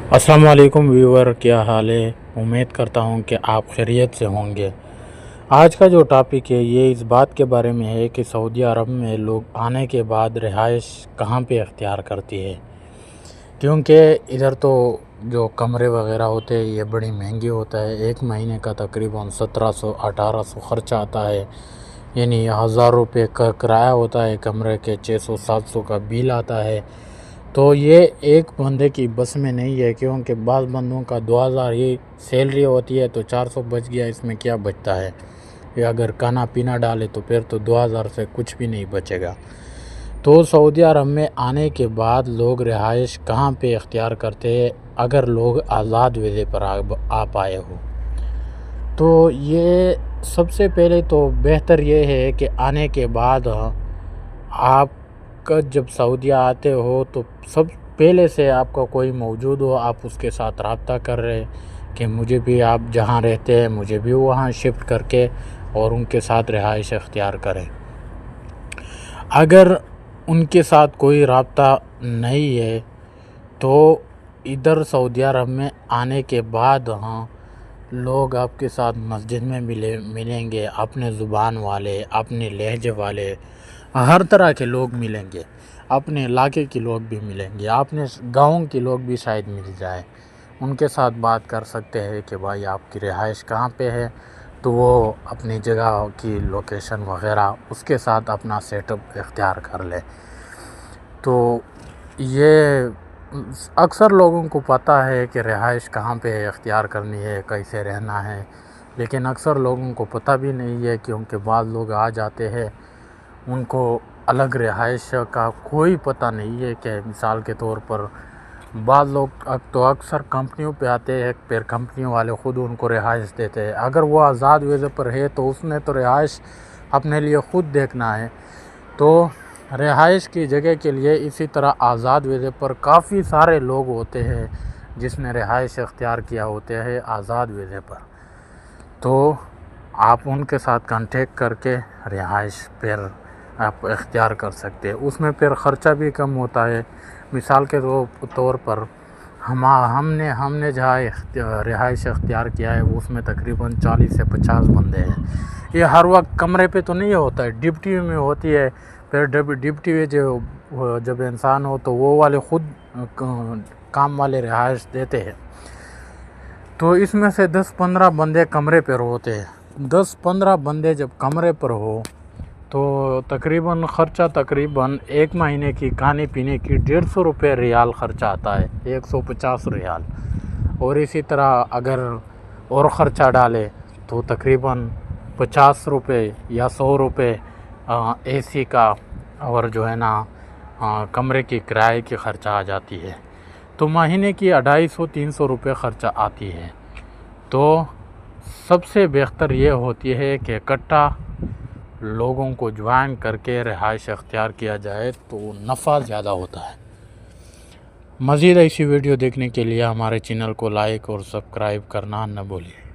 अस्सलाम वालेकुम व्यूवर, क्या हाल है। उम्मीद करता हूँ कि आप खैरियत से होंगे। आज का जो टॉपिक है ये इस बात के बारे में है कि सऊदी अरब में लोग आने के बाद रिहाइश कहाँ पे इख्तियार करती है, क्योंकि इधर तो जो कमरे वगैरह होते हैं ये बड़ी महंगी होता है। एक महीने का तकरीबन 1700-1800 ख़र्चा आता है, यानी 1000 रुपये का किराया होता है कमरे के, 600-700 का बिल आता है। तो ये एक बंदे की बस में नहीं है, क्योंकि बाज़ बंदों का 2000 ही सैलरी होती है तो 400 बच गया, इसमें क्या बचता है। या अगर खाना पीना डाले तो फिर तो 2000 से कुछ भी नहीं बचेगा। तो सऊदी अरब में आने के बाद लोग रिहाइश कहाँ पे इख्तियार करते हैं अगर लोग आज़ाद वीज़े पर आ पाए हो। तो ये सबसे पहले तो बेहतर ये है कि आने के बाद आप जब सऊदीया आते हो तो सब पहले से आपका कोई मौजूद हो, आप उसके साथ रब्ता कर रहे कि मुझे भी आप जहाँ रहते हैं मुझे भी वहाँ शिफ्ट करके और उनके साथ रिहाइश इख्तियार करें। अगर उनके साथ कोई रब्ता नहीं है तो इधर सऊदी अरब में आने के बाद लोग आपके साथ मस्जिद में मिलेंगे, अपने ज़ुबान वाले, अपने लहजे वाले, हर तरह के लोग मिलेंगे। अपने इलाके के लोग भी मिलेंगे, अपने गाँव के लोग भी शायद मिल जाए। उनके साथ बात कर सकते हैं कि भाई आपकी रिहाइश कहाँ पे है, तो वो अपनी जगह की लोकेशन वगैरह उसके साथ अपना सेटअप इख्तियार कर ले। तो ये अक्सर लोगों को पता है कि रिहाइश कहाँ पे इख्तियार करनी है, कैसे रहना है, लेकिन अक्सर लोगों को पता भी नहीं है, क्योंकि बाद लोग आ जाते हैं उनको अलग रिहाइश का कोई पता नहीं है। कि मिसाल के तौर पर बाद लोग तो अक्सर कंपनियों पे आते हैं, फिर कंपनियों वाले ख़ुद उनको रिहाइश देते हैं। अगर वो आज़ाद वीज़े पर है तो उसने तो रिहाइश अपने लिए ख़ुद देखना है। तो रिहाइश की जगह के लिए इसी तरह आज़ाद वीज़े पर काफ़ी सारे लोग होते हैं जिसने रिहाइश इख्तियार किया होते हैं आज़ाद वीज़े पर। तो आप उनके साथ कांटेक्ट करके रिहाइश फिर आप इख्तियार कर सकते हैं। उसमें फिर ख़र्चा भी कम होता है। मिसाल के तौर पर हमने जहाँ रिहाइश इख्तियार किया है उसमें तकरीबन 40 से 50 बंदे हैं। ये हर वक्त कमरे पे तो नहीं होता है, डिप्टी में होती है। फिर डिप्टी में जब इंसान हो तो वो वाले ख़ुद काम वाले रिहाइश देते हैं। तो इसमें से 10-15 बंदे कमरे पर होते हैं। 10-15 बंदे जब कमरे पर हो तो तकरीबन ख़र्चा तकरीबन एक महीने की खाने पीने की 150 रुपये रियाल ख़र्चा आता है, 150 रियाल। और इसी तरह अगर और ख़र्चा डाले तो तकरीबन 50 रुपये या 100 रुपये AC का और जो है ना कमरे की किराए की ख़र्चा आ जाती है। तो महीने की 250-300 रुपये ख़र्चा आती है। तो सबसे बेहतर ये होती है कि इकट्ठा लोगों को ज्वाइन करके रिहाइश इख्तियार किया जाए तो नफ़ा ज़्यादा होता है। मज़ीद ऐसी वीडियो देखने के लिए हमारे चैनल को लाइक और सब्सक्राइब करना न भूलिए।